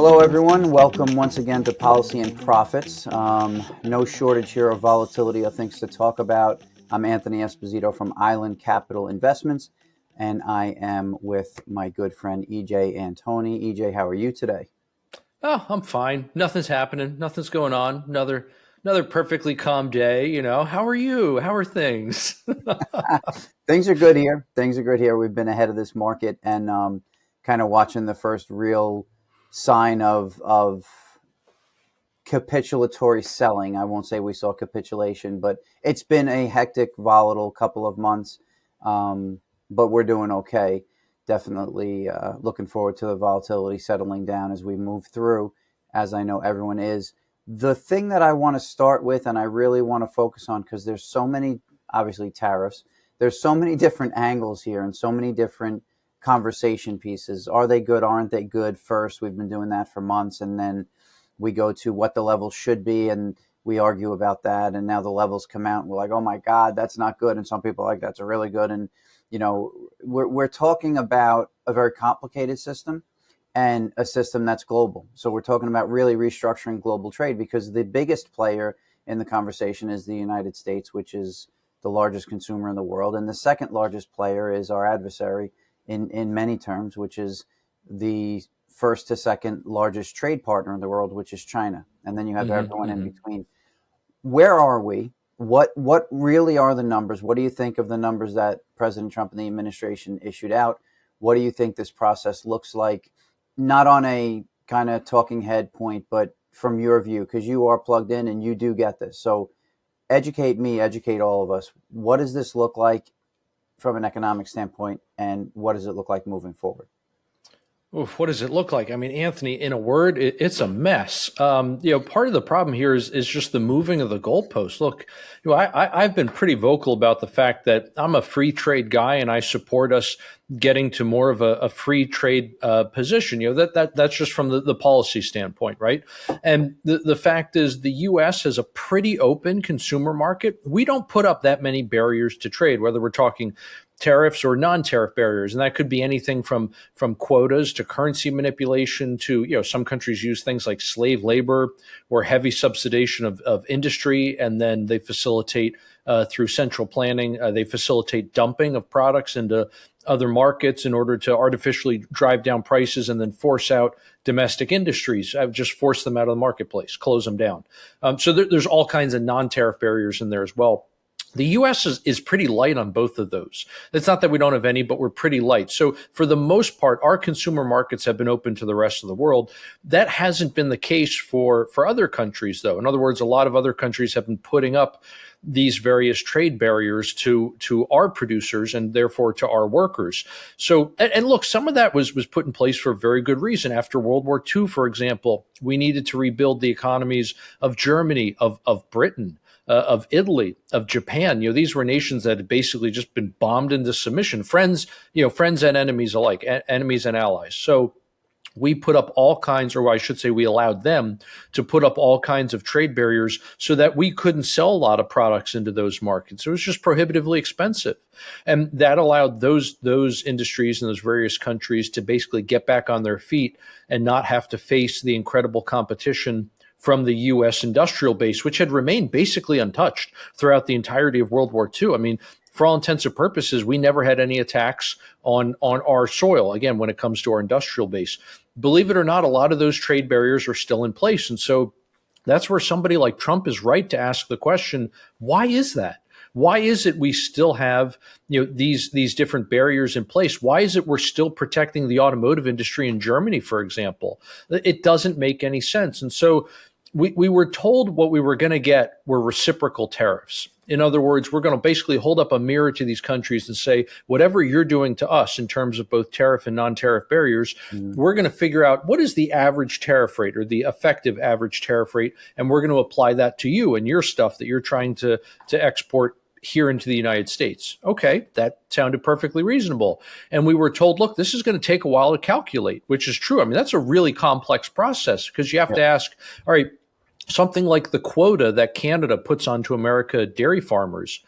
Hello, everyone. Welcome once again to Policy and Profits. No shortage here of volatility of things to talk about. I'm Anthony Esposito from Island Capital Investments, and I am with my good friend EJ Antoni. EJ, how are you today? Oh, I'm fine. Nothing's happening. Nothing's going on. Another perfectly calm day, How are you? How are things? Things are good here. Things are good here. We've been ahead of this market and kind of watching the first real sign of capitulatory selling. I won't say we saw capitulation, but it's been a hectic, volatile couple of months. But we're doing okay. Definitely looking forward to the volatility settling down as we move through, as I know everyone is. The thing that I want to start with, and I really want to focus on, because there's so many, obviously, tariffs. There's so many different angles here and so many different conversation pieces. Are they good? Aren't they good? First, we've been doing that for months, and then we go to what the levels should be, and we argue about that. And now the levels come out, and we're like, oh my God, that's not good. And some people are like, that's a really good. And we're talking about a very complicated system and a system that's global. So we're talking about really restructuring global trade, because the biggest player in the conversation is the United States, which is the largest consumer in the world. And the second largest player is our adversary in many terms, which is the first to second largest trade partner in the world, which is China. And then you have everyone in between. Where are we? What really are the numbers? What do you think of the numbers that President Trump and the administration issued out? What do you think this process looks like? Not on a kind of talking head point, but from your view, because you are plugged in and you do get this. So educate me, educate all of us. What does this look like from an economic standpoint, and what does it look like moving forward? Oof, what does it look like? I mean, Anthony, in a word, it's a mess. Part of the problem here is just the moving of the goalposts. Look, I've been pretty vocal about the fact that I'm a free trade guy and I support us getting to more of a free trade position. That's just from the policy standpoint, right? And the fact is, the U.S. has a pretty open consumer market. We don't put up that many barriers to trade, whether we're talking tariffs or non-tariff barriers. And that could be anything from quotas to currency manipulation to, some countries use things like slave labor or heavy subsidization of industry. And then they facilitate through central planning, they facilitate dumping of products into other markets in order to artificially drive down prices and then force out domestic industries. I've just forced them out of the marketplace, close them down. So there's all kinds of non-tariff barriers in there as well. The U.S. is pretty light on both of those. It's not that we don't have any, but we're pretty light. So for the most part, our consumer markets have been open to the rest of the world. That hasn't been the case for other countries, though. In other words, a lot of other countries have been putting up these various trade barriers to our producers and therefore to our workers. So, and look, some of that was put in place for a very good reason. After World War II, for example, we needed to rebuild the economies of Germany, of Britain, of Italy, of Japan. These were nations that had basically just been bombed into submission. Friends and enemies alike, enemies and allies. So we put up all kinds, or I should say we allowed them to put up all kinds of trade barriers so that we couldn't sell a lot of products into those markets. It was just prohibitively expensive. And that allowed those industries in those various countries to basically get back on their feet and not have to face the incredible competition from the U.S. industrial base, which had remained basically untouched throughout the entirety of World War II. I mean, for all intents and purposes, we never had any attacks on our soil, again, when it comes to our industrial base. Believe it or not, a lot of those trade barriers are still in place. And so that's where somebody like Trump is right to ask the question, why is that? Why is it we still have these different barriers in place? Why is it we're still protecting the automotive industry in Germany, for example? It doesn't make any sense. And so we were told what we were going to get were reciprocal tariffs. In other words, we're going to basically hold up a mirror to these countries and say, whatever you're doing to us in terms of both tariff and non-tariff barriers, we're going to figure out what is the average tariff rate or the effective average tariff rate, and we're going to apply that to you and your stuff that you're trying to export here into the United States. Okay, that sounded perfectly reasonable. And we were told, look, this is going to take a while to calculate, which is true. I mean, that's a really complex process because you have to ask, all right, something like the quota that Canada puts onto America dairy farmers,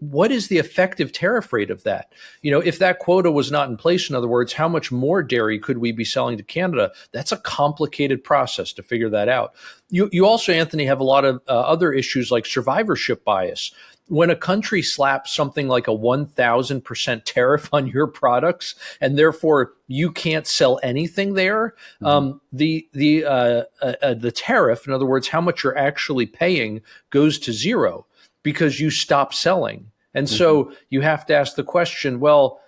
what is the effective tariff rate of that? If that quota was not in place, in other words, how much more dairy could we be selling to Canada? That's a complicated process to figure that out. You also, Anthony, have a lot of other issues like survivorship bias. When a country slaps something like a 1,000% tariff on your products, and therefore you can't sell anything there, the tariff, in other words, how much you're actually paying, goes to zero because you stop selling. And so you have to ask the question, well,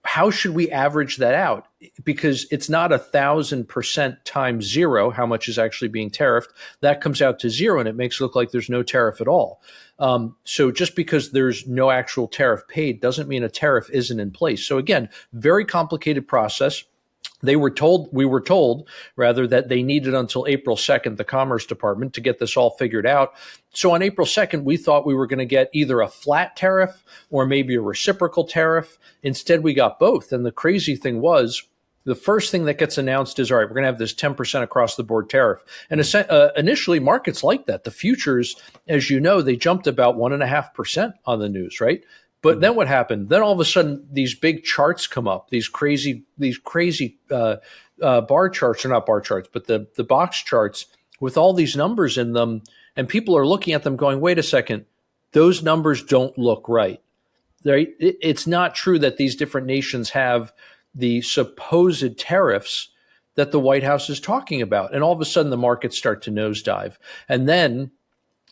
how should we average that out? Because it's not 1,000% times zero, how much is actually being tariffed. That comes out to zero, and it makes it look like there's no tariff at all. So just because there's no actual tariff paid doesn't mean a tariff isn't in place. So again, very complicated process. We were told rather that they needed until April 2nd, the Commerce Department, to get this all figured out. So on April 2nd, we thought we were going to get either a flat tariff or maybe a reciprocal tariff. Instead, we got both. And the crazy thing was, the first thing that gets announced is, all right, we're going to have this 10% across the board tariff. And initially, markets like that. The futures, as you know, they jumped about 1.5% on the news, right? But then what happened? Then all of a sudden, these big charts come up, these crazy bar charts, or not bar charts, but the box charts with all these numbers in them. And people are looking at them going, wait a second, those numbers don't look right. It's not true that these different nations have the supposed tariffs that the White House is talking about. And all of a sudden, the markets start to nosedive. And then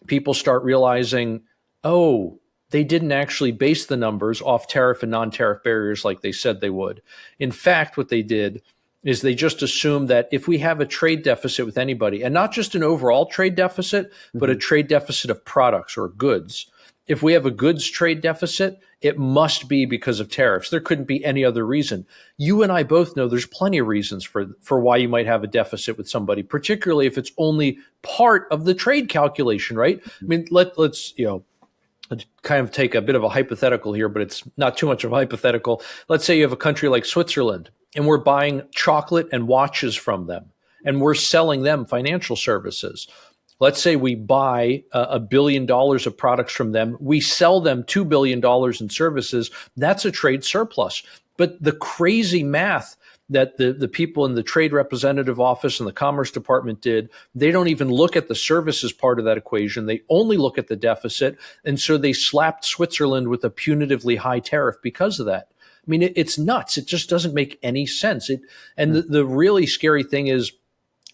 people start realizing, oh, they didn't actually base the numbers off tariff and non-tariff barriers like they said they would. In fact, what they did is they just assumed that if we have a trade deficit with anybody, and not just an overall trade deficit, but a trade deficit of products or goods, if we have a goods trade deficit, it must be because of tariffs. There couldn't be any other reason. You and I both know there's plenty of reasons for why you might have a deficit with somebody, particularly if it's only part of the trade calculation, right? I mean, let's kind of take a bit of a hypothetical here, but it's not too much of a hypothetical. Let's say you have a country like Switzerland, and we're buying chocolate and watches from them, and we're selling them financial services. Let's say we buy $1 billion of products from them. We sell them $2 billion in services. That's a trade surplus. But the crazy math that the people in the Trade Representative Office and the Commerce Department did, they don't even look at the services part of that equation. They only look at the deficit. And so they slapped Switzerland with a punitively high tariff because of that. I mean, it's nuts. It just doesn't make any sense. The really scary thing is,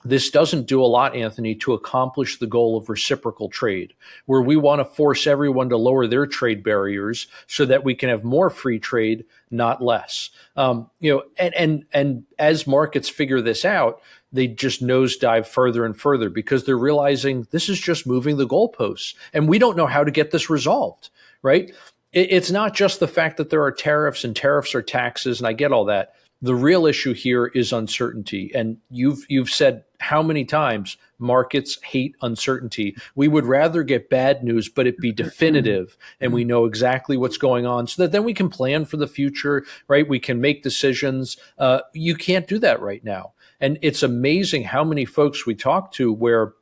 this doesn't do a lot, Anthony, to accomplish the goal of reciprocal trade, where we want to force everyone to lower their trade barriers so that we can have more free trade, not less. And as markets figure this out, they just nosedive further and further because they're realizing this is just moving the goalposts, and we don't know how to get this resolved, right? It's not just the fact that there are tariffs and tariffs are taxes, and I get all that. The real issue here is uncertainty. And you've said how many times markets hate uncertainty. We would rather get bad news, but it be definitive and we know exactly what's going on so that then we can plan for the future, right? We can make decisions. You can't do that right now. And it's amazing how many folks we talk to where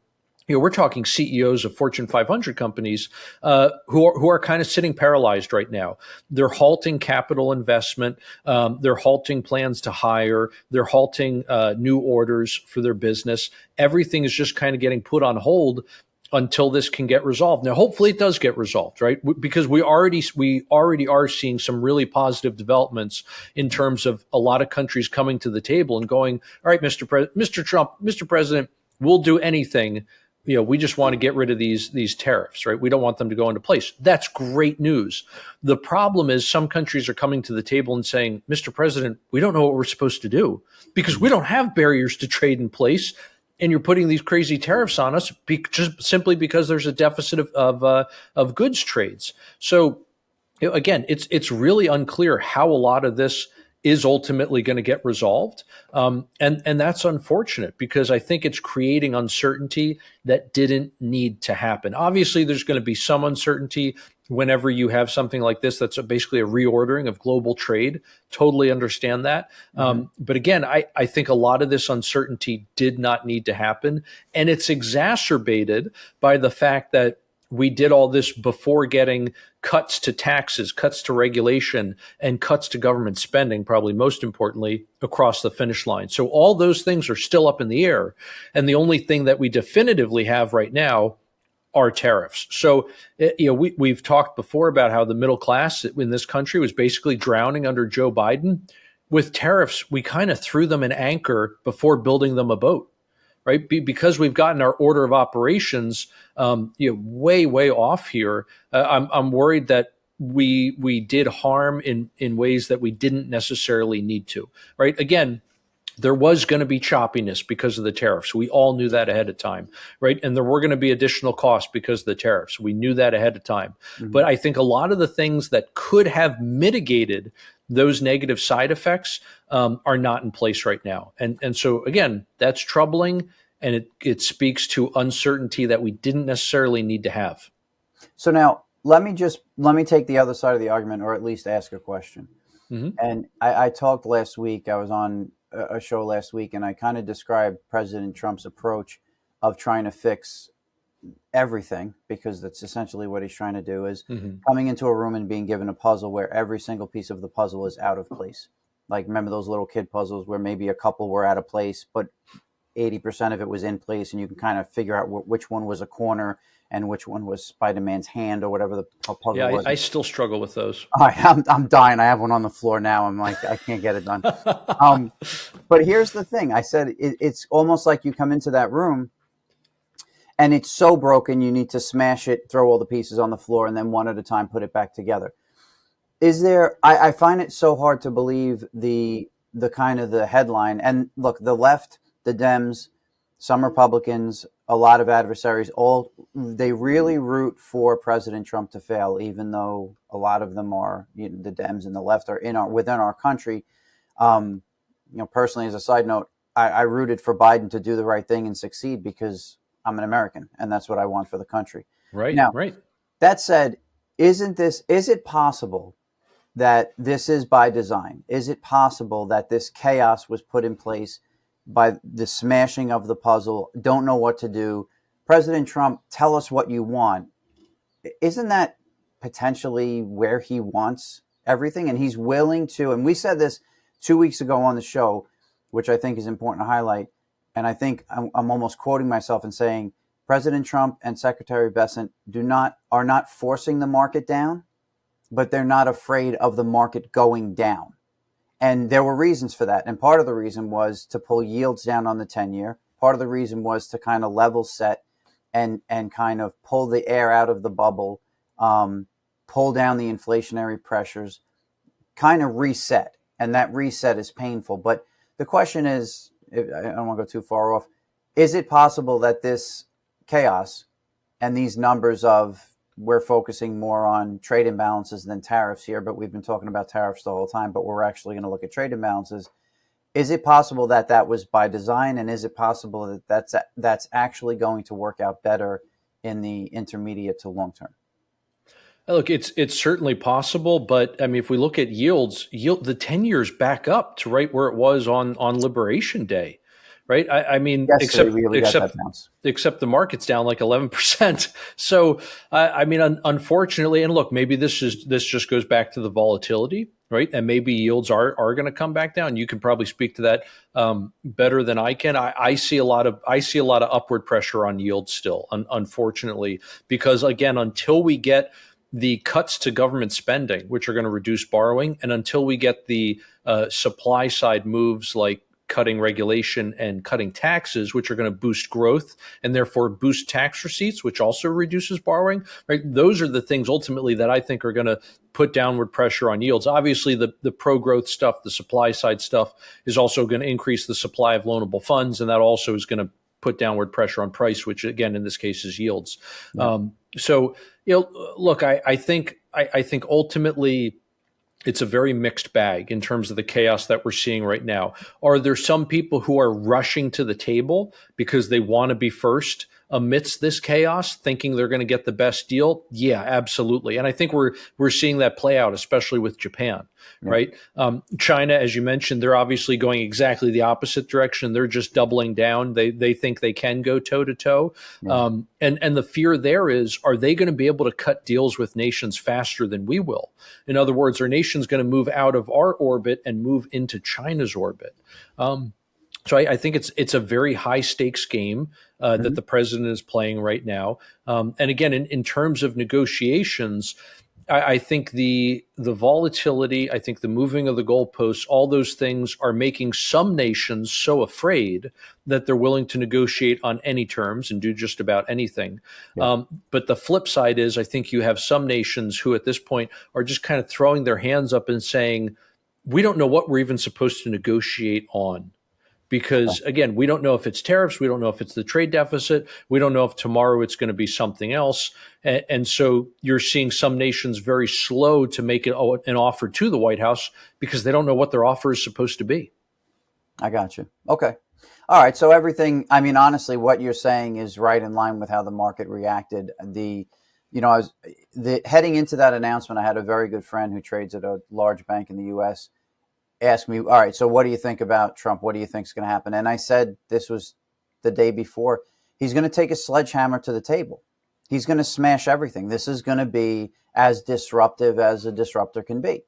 we're talking CEOs of Fortune 500 companies who are kind of sitting paralyzed right now. They're halting capital investment. They're halting plans to hire. They're halting new orders for their business. Everything is just kind of getting put on hold until this can get resolved. Now, hopefully it does get resolved, right? Because we already are seeing some really positive developments in terms of a lot of countries coming to the table and going, all right, Mr. Trump, Mr. President, we'll do anything. We just want to get rid of these tariffs, right? We don't want them to go into place. That's great news. The problem is some countries are coming to the table and saying, Mr. President, we don't know what we're supposed to do because we don't have barriers to trade in place. And you're putting these crazy tariffs on us just simply because there's a deficit of goods trades. So again, it's really unclear how a lot of this is ultimately going to get resolved. And that's unfortunate because I think it's creating uncertainty that didn't need to happen. Obviously, there's going to be some uncertainty whenever you have something like this that's basically a reordering of global trade. Totally understand that. But again, I think a lot of this uncertainty did not need to happen. And it's exacerbated by the fact that we did all this before getting cuts to taxes, cuts to regulation, and cuts to government spending, probably most importantly, across the finish line. So all those things are still up in the air. And the only thing that we definitively have right now are tariffs. So, we've talked before about how the middle class in this country was basically drowning under Joe Biden. With tariffs, we kind of threw them an anchor before building them a boat, right? Because we've gotten our order of operations, way off here. I'm worried that we did harm in ways that we didn't necessarily need to, right? Again, there was going to be choppiness because of the tariffs. We all knew that ahead of time, right? And there were going to be additional costs because of the tariffs. We knew that ahead of time. Mm-hmm. But I think a lot of the things that could have mitigated those negative side effects are not in place right now. And so, again, that's troubling, and it speaks to uncertainty that we didn't necessarily need to have. So now let me take the other side of the argument, or at least ask a question. Mm-hmm. And I talked last week. I was on a show last week, and I kind of described President Trump's approach of trying to fix everything, because that's essentially what he's trying to do, is coming into a room and being given a puzzle where every single piece of the puzzle is out of place. Like, remember those little kid puzzles where maybe a couple were out of place, but 80% of it was in place, and you can kind of figure out which one was a corner and which one was Spider-Man's hand, or whatever the puzzle was. Yeah, I still struggle with those. I'm dying. I have one on the floor now. I'm like, I can't get it done. But here's the thing. I said it's almost like you come into that room and it's so broken, you need to smash it, throw all the pieces on the floor, and then one at a time put it back together. I find it so hard to believe the kind of the headline. And look, the left, the Dems, some Republicans, a lot of adversaries, they really root for President Trump to fail, even though a lot of them are, the Dems and the left are within our country. Personally, as a side note, I rooted for Biden to do the right thing and succeed, because I'm an American, and that's what I want for the country. Right. Now, right. That said, is it possible that this is by design? Is it possible that this chaos was put in place by the smashing of the puzzle? Don't know what to do. President Trump, tell us what you want. Isn't that potentially where he wants everything? And he's willing to, and we said this 2 weeks ago on the show, which I think is important to highlight. And I think I'm almost quoting myself and saying, President Trump and Secretary Bessent are not forcing the market down, but they're not afraid of the market going down. And there were reasons for that. And part of the reason was to pull yields down on the 10-year. Part of the reason was to kind of level set and kind of pull the air out of the bubble, pull down the inflationary pressures, kind of reset. And that reset is painful. But the question is, I don't want to go too far off, is it possible that this chaos and these numbers of, we're focusing more on trade imbalances than tariffs here, but we've been talking about tariffs the whole time, but we're actually going to look at trade imbalances. Is it possible that that was by design? And is it possible that that's actually going to work out better in the intermediate to long term? Look, it's certainly possible, but I mean, if we look at yields, the 10-year's back up to right where it was on Liberation Day. Right. I mean, yes, except the market's down like 11%. So, I mean, unfortunately, and look, maybe this just goes back to the volatility, right? And maybe yields are going to come back down. You can probably speak to that better than I can. I see a lot of upward pressure on yields still, unfortunately, because again, until we get the cuts to government spending, which are going to reduce borrowing, and until we get the supply side moves like cutting regulation and cutting taxes, which are going to boost growth and therefore boost tax receipts, which also reduces borrowing, right? Those are the things ultimately that I think are going to put downward pressure on yields. Obviously, the pro-growth stuff, the supply side stuff is also going to increase the supply of loanable funds, and that also is going to put downward pressure on price, which again, in this case is yields. Yeah. So, look, I think ultimately, it's a very mixed bag in terms of the chaos that we're seeing right now. Are there some people who are rushing to the table because they want to be first amidst this chaos, thinking they're going to get the best deal? Yeah, absolutely. And I think we're seeing that play out, especially with Japan, Yeah. right? China, as you mentioned, they're obviously going exactly the opposite direction. They're just doubling down. They think they can go toe to toe. Yeah. And the fear there is, are they going to be able to cut deals with nations faster than we will? In other words, are nations going to move out of our orbit and move into China's orbit? So I think it's a very high stakes game that the president is playing right now. And again, in terms of negotiations, I think the volatility, I think the moving of the goalposts, all those things are making some nations so afraid that they're willing to negotiate on any terms and do just about anything. Yeah. But the flip side is, I think you have some nations who at this point are just kind of throwing their hands up and saying, we don't know what we're even supposed to negotiate on. Because again, we don't know if it's tariffs. We don't know if it's the trade deficit. We don't know if tomorrow it's going to be something else. And so you're seeing some nations very slow to make an offer to the White House because they don't know what their offer is supposed to be. I got you. Okay. All right. So everything, I mean, honestly, what you're saying is right in line with how the market reacted. Heading into that announcement, I had a very good friend who trades at a large bank in the U.S. ask me, all right, so what do you think about Trump? What do you think is going to happen? And I said, this was the day before, he's going to take a sledgehammer to the table. He's going to smash everything. This is going to be as disruptive as a disruptor can be.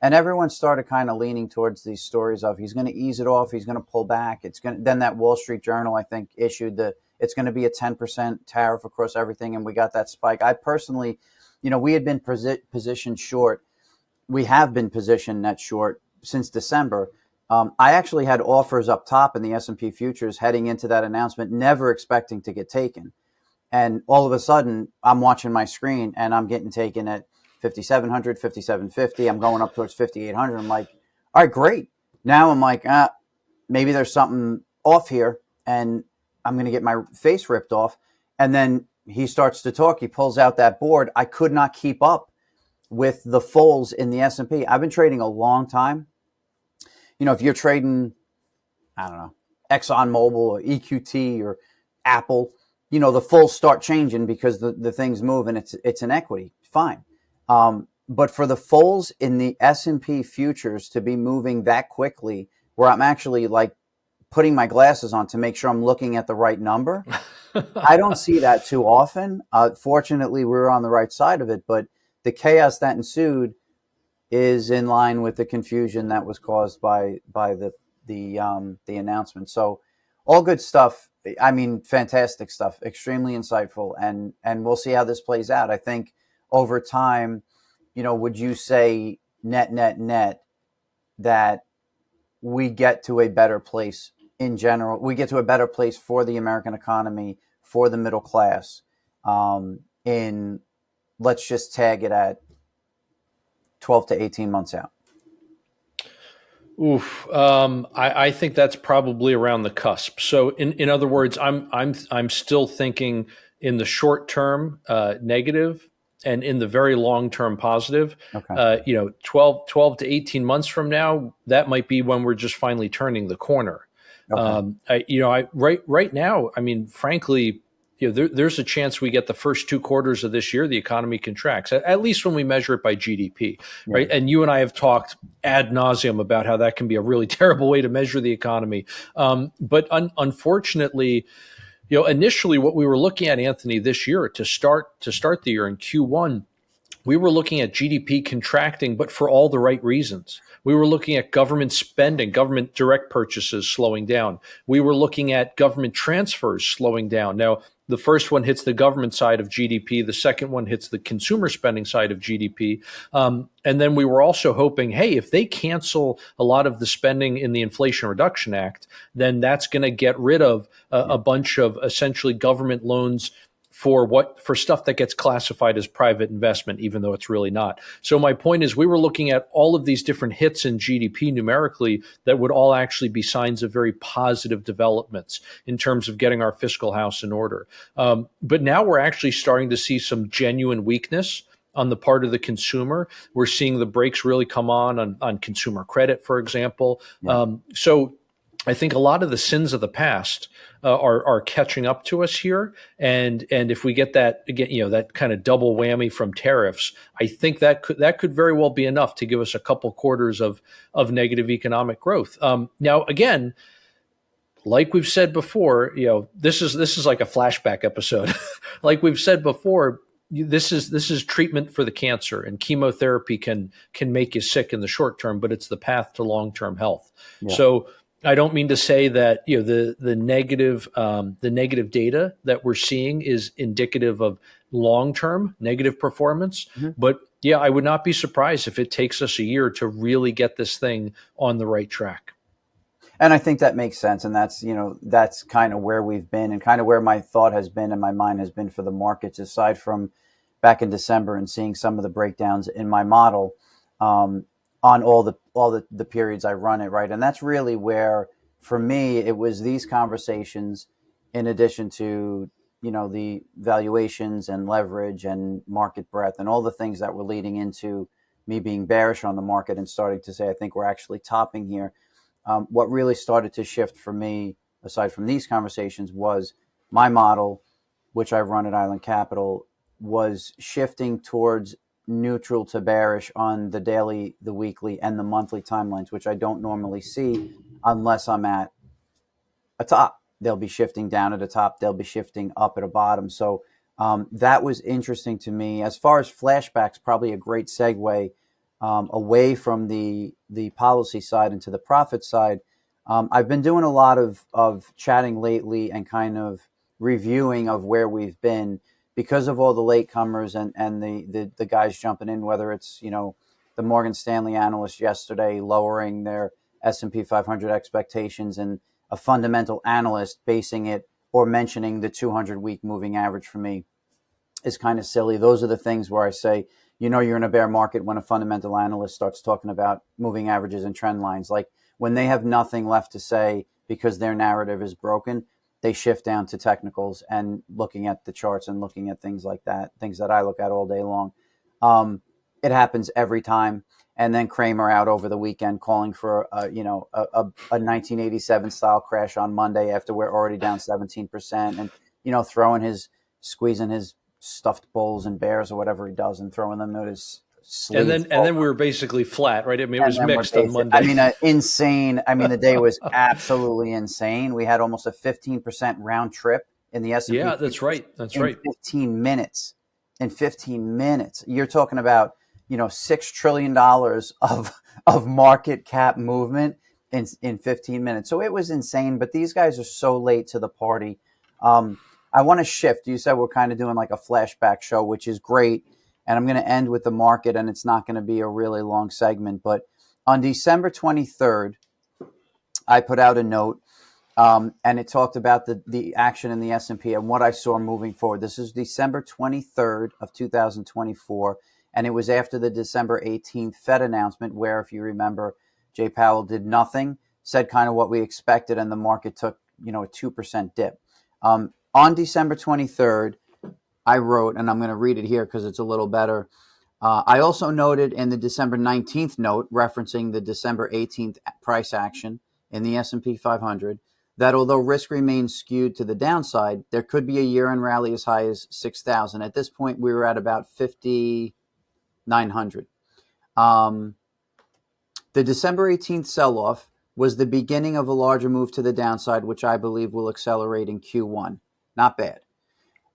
And everyone started kind of leaning towards these stories of he's going to ease it off. He's going to pull back. Then that Wall Street Journal, I think, issued it's going to be a 10% tariff across everything. And we got that spike. I personally, we had been positioned short. We have been positioned net short since December. I actually had offers up top in the S&P futures heading into that announcement, never expecting to get taken. And all of a sudden, I'm watching my screen and I'm getting taken at 5,700, 5,750. I'm going up towards 5,800. I'm like, all right, great. Now I'm like, maybe there's something off here and I'm going to get my face ripped off. And then he starts to talk. He pulls out that board. I could not keep up with the falls in the S&P. I've been trading a long time. If you're trading, I don't know, ExxonMobil or EQT or Apple, the fulls start changing because the things move and it's an equity. Fine. But for the fulls in the S&P futures to be moving that quickly, where I'm actually like putting my glasses on to make sure I'm looking at the right number, I don't see that too often. Fortunately, we're on the right side of it, but the chaos that ensued is in line with the confusion that was caused by the announcement. So all good stuff. I mean, fantastic stuff, extremely insightful, and we'll see how this plays out. I think over time, would you say net that we get to a better place in general? We get to a better place for the American economy, for the middle class, in, let's just tag it at 12 to 18 months out. Oof. I think that's probably around the cusp. So in other words, I'm still thinking in the short term, negative, and in the very long term, positive. Okay. 12 to 18 months from now, that might be when we're just finally turning the corner. Okay. Right now, I mean, frankly, there's a chance we get the first 2 quarters of this year, the economy contracts, at least when we measure it by GDP, right? And you and I have talked ad nauseum about how that can be a really terrible way to measure the economy. But unfortunately, initially what we were looking at, Anthony, this year to start the year in Q1, we were looking at GDP contracting, but for all the right reasons. We were looking at government spending, government direct purchases slowing down. We were looking at government transfers slowing down. Now, the first one hits the government side of GDP. The second one hits the consumer spending side of GDP. And then we were also hoping, hey, if they cancel a lot of the spending in the Inflation Reduction Act, then that's going to get rid of a bunch of essentially government loans for stuff that gets classified as private investment, even though it's really not. So my point is, we were looking at all of these different hits in GDP numerically that would all actually be signs of very positive developments in terms of getting our fiscal house in order. But now we're actually starting to see some genuine weakness on the part of the consumer. We're seeing the brakes really come on consumer credit, for example. So I think a lot of the sins of the past are catching up to us here, and if we get that again, that kind of double whammy from tariffs, I think that could very well be enough to give us a couple quarters of negative economic growth. Now, again, like we've said before, this is like a flashback episode. Like we've said before, this is treatment for the cancer, and chemotherapy can make you sick in the short term, but it's the path to long term health. Yeah. So I don't mean to say that the negative data that we're seeing is indicative of long term negative performance, but yeah, I would not be surprised if it takes us a year to really get this thing on the right track. And I think that makes sense. And that's kind of where we've been and kind of where my thought has been and my mind has been for the markets, aside from back in December and seeing some of the breakdowns in my model on all the periods I run it, right? And that's really where, for me, it was these conversations in addition to, the valuations and leverage and market breadth and all the things that were leading into me being bearish on the market and starting to say, I think we're actually topping here. What really started to shift for me, aside from these conversations, was my model, which I run at Island Capital, was shifting towards neutral to bearish on the daily, the weekly, and the monthly timelines, which I don't normally see unless I'm at a top. They'll be shifting down at a top. They'll be shifting up at a bottom. So that was interesting to me. As far as flashbacks, probably a great segue away from the policy side into the profit side. I've been doing a lot of chatting lately and kind of reviewing of where we've been because of all the latecomers and the guys jumping in, whether it's, the Morgan Stanley analyst yesterday lowering their S&P 500 expectations and a fundamental analyst basing it or mentioning the 200-week moving average for me is kind of silly. Those are the things where I say, you're in a bear market when a fundamental analyst starts talking about moving averages and trend lines. Like when they have nothing left to say because their narrative is broken, they shift down to technicals and looking at the charts and looking at things like that, things that I look at all day long. It happens every time. And then Kramer out over the weekend calling for a 1987 style crash on Monday after we're already down 17% and, squeezing his stuffed bulls and bears or whatever he does and throwing them at his sleeves. And then we were basically flat, right? I mean, it was mixed on Monday. I mean, insane. I mean, the day was absolutely insane. We had almost a 15% round trip in the S&P. Yeah, that's right. That's right. 15 minutes. In 15 minutes, you're talking about $6 trillion of market cap movement in 15 minutes. So it was insane. But these guys are so late to the party. I want to shift. You said we're kind of doing like a flashback show, which is great. And I'm going to end with the market, and it's not going to be a really long segment. But on December 23rd, I put out a note, and it talked about the action in the S&P and what I saw moving forward. This is December 23rd of 2024, and it was after the December 18th Fed announcement where, if you remember, Jay Powell did nothing, said kind of what we expected, and the market took a 2% dip. On December 23rd, I wrote, and I'm going to read it here because it's a little better. I also noted in the December 19th note, referencing the December 18th price action in the S&P 500, that although risk remains skewed to the downside, there could be a year-end rally as high as 6,000. At this point, we were at about 5,900. The December 18th sell-off was the beginning of a larger move to the downside, which I believe will accelerate in Q1. Not bad.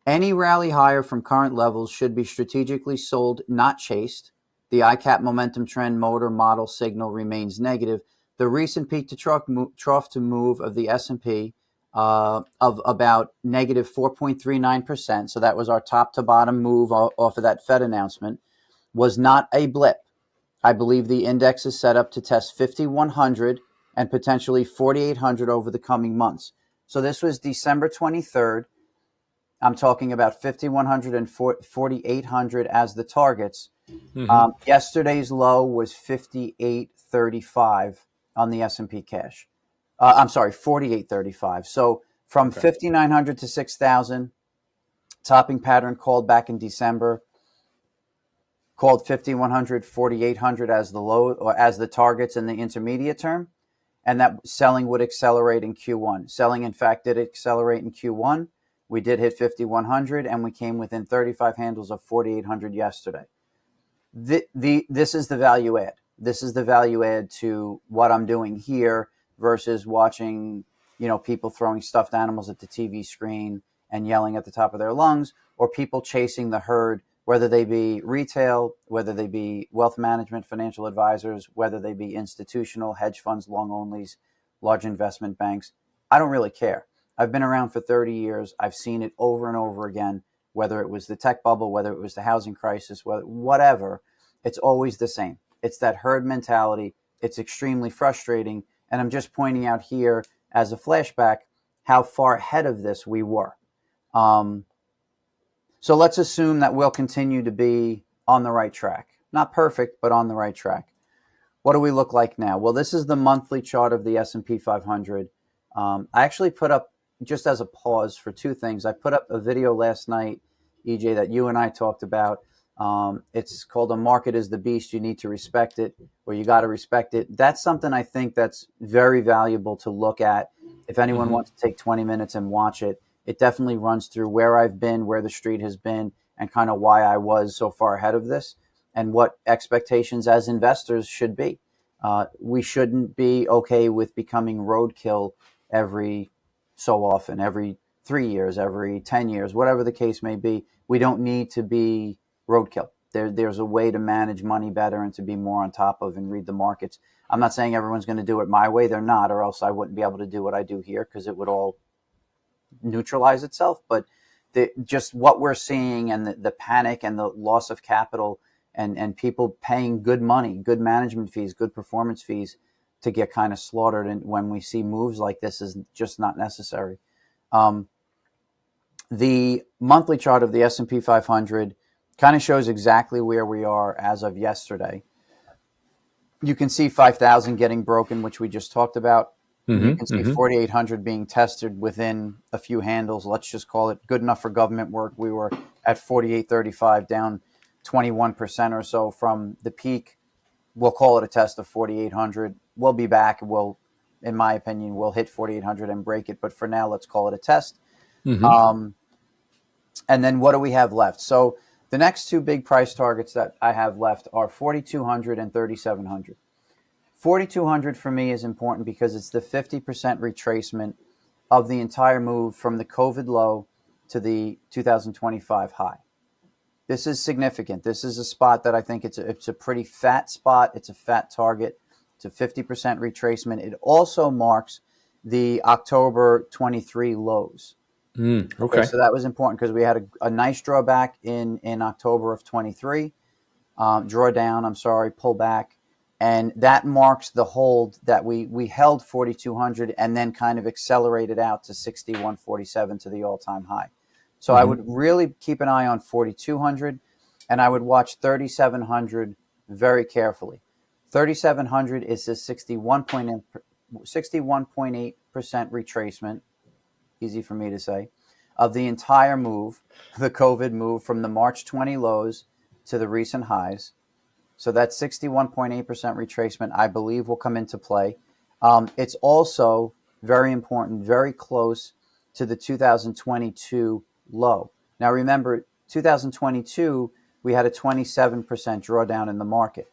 Any rally higher from current levels should be strategically sold, not chased. The ICAP momentum trend motor model signal remains negative. The recent peak to trough to move of the S&P of about negative 4.39%, so that was our top to bottom move off of that Fed announcement, was not a blip. I believe the index is set up to test 5,100 and potentially 4,800 over the coming months. So this was December 23rd. I'm talking about 5,100 and 4,800 as the targets. Mm-hmm. Yesterday's low was 58.35 on the S&P cash. 48.35. So from 5,900 to 6,000, topping pattern called back in December, called 5,100, 4,800 as the low or as the targets in the intermediate term. and that selling would accelerate in Q1. Selling, in fact, did accelerate in Q1. We did hit 5,100, and we came within 35 handles of 4,800 yesterday. This is the value add. This is the value add to what I'm doing here versus watching, people throwing stuffed animals at the TV screen and yelling at the top of their lungs, or people chasing the herd, whether they be retail, whether they be wealth management, financial advisors, whether they be institutional, hedge funds, long onlys, large investment banks. I don't really care. I've been around for 30 years. I've seen it over and over again, whether it was the tech bubble, whether it was the housing crisis, whatever. It's always the same. It's that herd mentality. It's extremely frustrating. And I'm just pointing out here as a flashback how far ahead of this we were. So let's assume that we'll continue to be on the right track. Not perfect, but on the right track. What do we look like now? Well, this is the monthly chart of the S&P 500. I actually put up, just as a pause for two things, I put up a video last night, EJ, that you and I talked about. It's called "A Market is the Beast. You Need to Respect It," or you got to respect it. That's something I think that's very valuable to look at. If anyone wants to take 20 minutes and watch it, it definitely runs through where I've been, where the street has been, and kind of why I was so far ahead of this and what expectations as investors should be. We shouldn't be okay with becoming roadkill every so often, every 3 years, every 10 years, whatever the case may be. We don't need to be roadkill. There's a way to manage money better and to be more on top of and read the markets. I'm not saying everyone's going to do it my way. They're not, or else I wouldn't be able to do what I do here because it would all neutralize itself. But just what we're seeing and the panic and the loss of capital and people paying good money, good management fees, good performance fees to get kind of slaughtered. And when we see moves like this is just not necessary. The monthly chart of the S&P 500 kind of shows exactly where we are as of yesterday. You can see 5,000 getting broken, which we just talked about. You can see 4,800 being tested within a few handles. Let's just call it good enough for government work. We were at 4,835, down 21% or so from the peak. We'll call it a test of 4,800. We'll be back. In my opinion, we'll hit 4,800 and break it. But for now, let's call it a test. And then what do we have left? So the next two big price targets that I have left are 4,200 and 3,700. 4,200 for me is important because it's the 50% retracement of the entire move from the COVID low to the 2025 high. This is significant. This is a spot that I think it's a pretty fat spot. It's a fat target. It's a 50% retracement. It also marks the October 23 lows. Okay, so that was important because we had a nice drawback in October of 23, pull back. And that marks the hold that we held 4,200 and then kind of accelerated out to 6,147 to the all-time high. So I would really keep an eye on 4,200 and I would watch 3,700 very carefully. 3,700 is a 61.8% retracement, easy for me to say, of the entire move, the COVID move from the March 20 lows to the recent highs. So that 61.8% retracement, I believe, will come into play. It's also very important, very close to the 2022 low. Now, remember, 2022, we had a 27% drawdown in the market.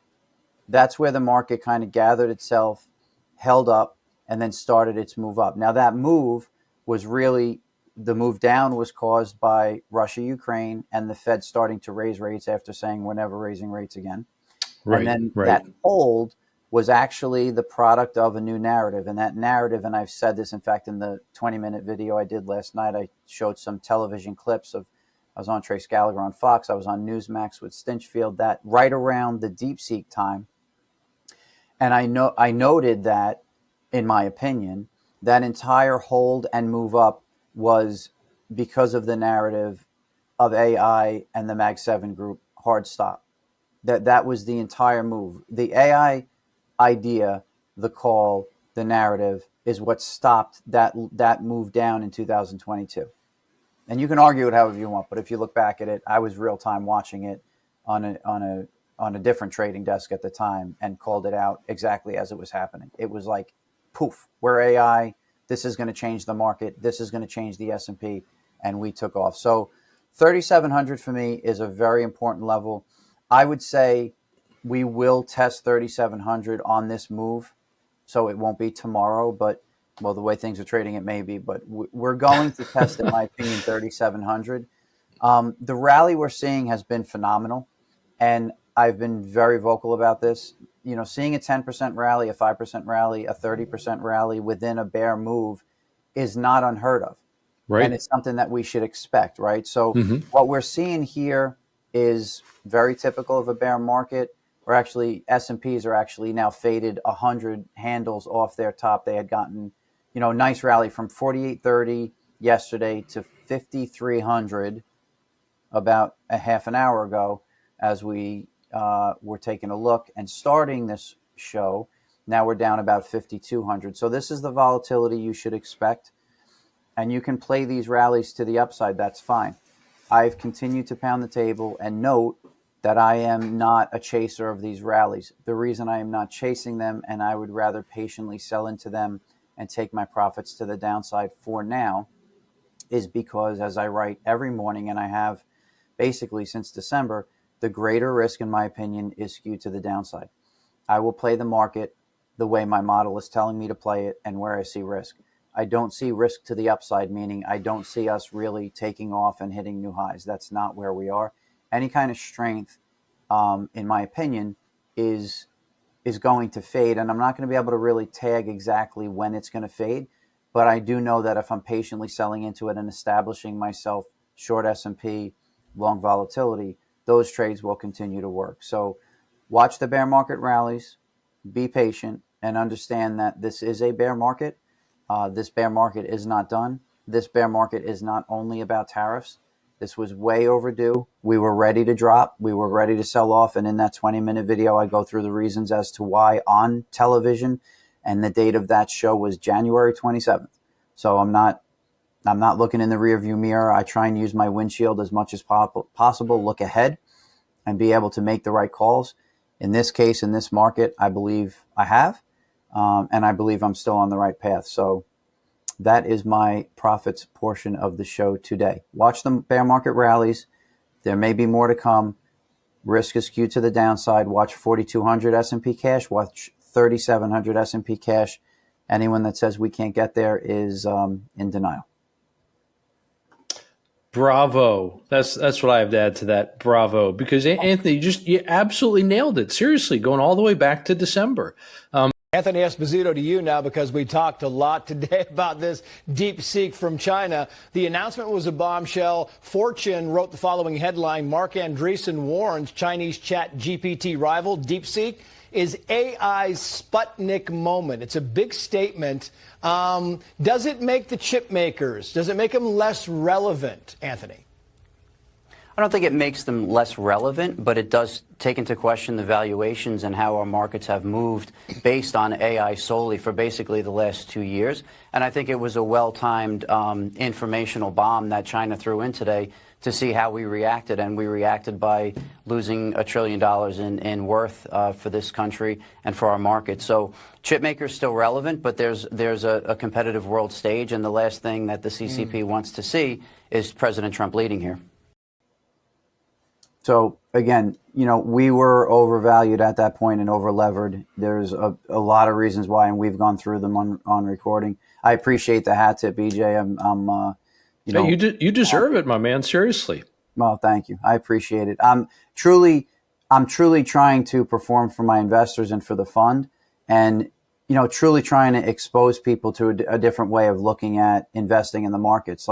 That's where the market kind of gathered itself, held up, and then started its move up. Now, that move was really, the move down was caused by Russia, Ukraine, and the Fed starting to raise rates after saying we're never raising rates again. Right, and then that hold was actually the product of a new narrative. And that narrative, and I've said this, in fact, in the 20-minute video I did last night, I showed some television clips of, I was on Trace Gallagher on Fox, I was on Newsmax with Stinchfield, that right around the DeepSeek time. And I noted that, in my opinion, that entire hold and move up was because of the narrative of AI and the Mag 7 group hard stop. That was the entire move. The AI idea, the call, the narrative is what stopped that move down in 2022. And you can argue it however you want, but if you look back at it, I was real time watching it on a different trading desk at the time and called it out exactly as it was happening. It was like poof, we're AI. This is going to change the market. This is going to change the S&P. And we took off. So 3,700 for me is a very important level. I would say we will test 3,700 on this move. So it won't be tomorrow, but well, the way things are trading, it may be. But we're going to test, in my opinion, 3,700. The rally we're seeing has been phenomenal. And I've been very vocal about this. Seeing a 10% rally, a 5% rally, a 30% rally within a bear move is not unheard of. Right. And it's something that we should expect, right? So Mm-hmm. what we're seeing here is very typical of a bear market. Or actually, S&Ps are actually now faded 100 handles off their top. They had gotten, nice rally from 4830 yesterday to 5,300 about a half an hour ago as we were taking a look and starting this show. Now we're down about 5,200. So this is the volatility you should expect. And you can play these rallies to the upside. That's fine. I've continued to pound the table and note that I am not a chaser of these rallies. The reason I am not chasing them, and I would rather patiently sell into them and take my profits to the downside for now, is because, as I write every morning, and I have basically since December, the greater risk, in my opinion, is skewed to the downside. I will play the market the way my model is telling me to play it and where I see risk. I don't see risk to the upside, meaning I don't see us really taking off and hitting new highs. That's not where we are. Any kind of strength, in my opinion, is going to fade. And I'm not going to be able to really tag exactly when it's going to fade. But I do know that if I'm patiently selling into it and establishing myself short S&P, long volatility, those trades will continue to work. So watch the bear market rallies, be patient, and understand that this is a bear market. This bear market is not done. This bear market is not only about tariffs. This was way overdue. We were ready to drop. We were ready to sell off. And in that 20-minute video, I go through the reasons as to why on television. And the date of that show was January 27th. So I'm not looking in the rearview mirror. I try and use my windshield as much as possible, look ahead, and be able to make the right calls. In this case, in this market, I believe I have. And I believe I'm still on the right path. So that is my profits portion of the show today. Watch the bear market rallies. There may be more to come. Risk is skewed to the downside. Watch 4,200 S&P cash. Watch 3,700 S&P cash. Anyone that says we can't get there is in denial. Bravo. That's what I have to add to that. Bravo. Because Anthony, you absolutely nailed it. Seriously, going all the way back to December. Anthony Esposito, to you now, because we talked a lot today about this DeepSeek from China. The announcement was a bombshell. Fortune wrote the following headline: Mark Andreessen warns Chinese chat GPT rival DeepSeek is AI's Sputnik moment. It's a big statement. Does it make the chip makers, does it make them less relevant, Anthony? I don't think it makes them less relevant, but it does take into question the valuations and how our markets have moved based on AI solely for basically the last 2 years. And I think it was a well-timed informational bomb that China threw in today to see how we reacted. And we reacted by losing $1 trillion in worth for this country and for our market. So chip makers still relevant, but there's a competitive world stage. And the last thing that the CCP wants to see is President Trump leading here. So again, we were overvalued at that point and overlevered. There's a lot of reasons why, and we've gone through them on recording. I appreciate the hat tip, BJ. You deserve it, my man. Seriously. Well, thank you. I appreciate it. I'm truly trying to perform for my investors and for the fund, and truly trying to expose people to a different way of looking at investing in the markets.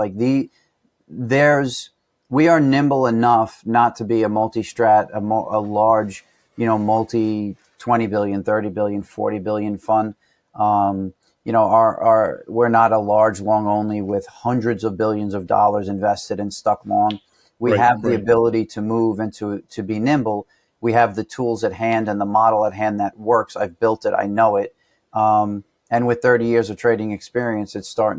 We are nimble enough not to be a multi-strat, a large, multi 20 billion, 30 billion, 40 billion fund. We're not a large long only with hundreds of billions of dollars invested and stuck long. We have the ability to move and to be nimble. We have the tools at hand and the model at hand that works. I've built it. I know it. And with 30 years of trading experience, these are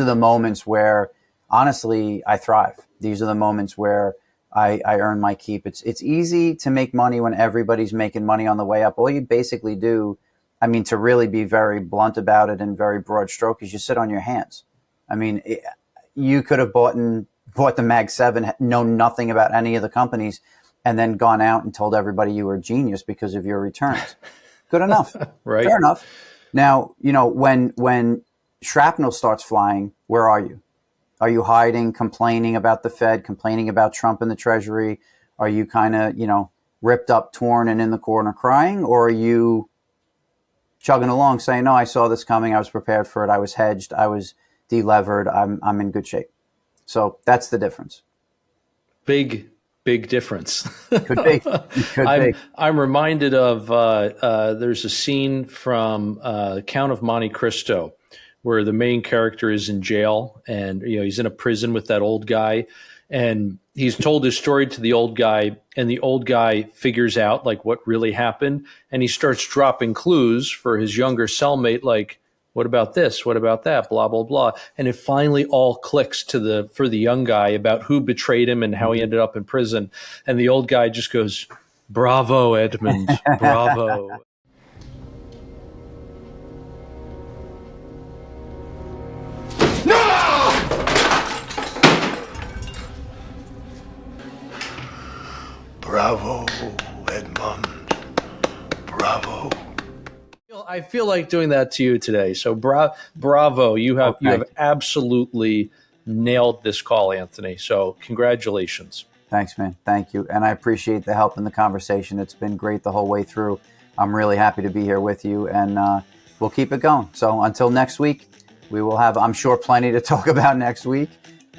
the moments where, honestly, I thrive. These are the moments where I earn my keep. It's easy to make money when everybody's making money on the way up. All you basically do I mean, to really be very blunt about it and very broad stroke, is you sit on your hands. I mean, you could have bought the Mag 7, known nothing about any of the companies, and then gone out and told everybody you were a genius because of your returns. Good enough. Right. Fair enough. Now, when shrapnel starts flying, where are you? Are you hiding, complaining about the Fed, complaining about Trump and the Treasury? Are you kind of, ripped up, torn, and in the corner crying? Or are you chugging along saying, no, I saw this coming. I was prepared for it. I was hedged. I was delevered. I'm in good shape. So that's the difference. Big difference. Could be. I'm reminded of there's a scene from Count of Monte Cristo where the main character is in jail, and he's in a prison with that old guy, and he's told his story to the old guy, and the old guy figures out like what really happened, and he starts dropping clues for his younger cellmate, like, what about this? What about that? Blah, blah, blah. And it finally all clicks for the young guy about who betrayed him and how he ended up in prison. And the old guy just goes, bravo, Edmund, bravo. Bravo, Edmund. Bravo. I feel like doing that to you today. So bravo. You have absolutely nailed this call, Anthony. So congratulations. Thanks, man. Thank you. And I appreciate the help in the conversation. It's been great the whole way through. I'm really happy to be here with you, and we'll keep it going. So until next week, we will have, I'm sure, plenty to talk about next week.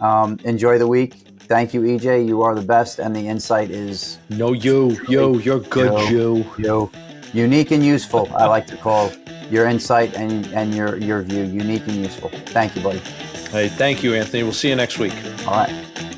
Enjoy the week. Thank you, EJ. You are the best, and the insight is... No, you're good, you. Unique and useful, I like to call your insight and your view. Unique and useful. Thank you, buddy. Hey, thank you, Anthony. We'll see you next week. All right.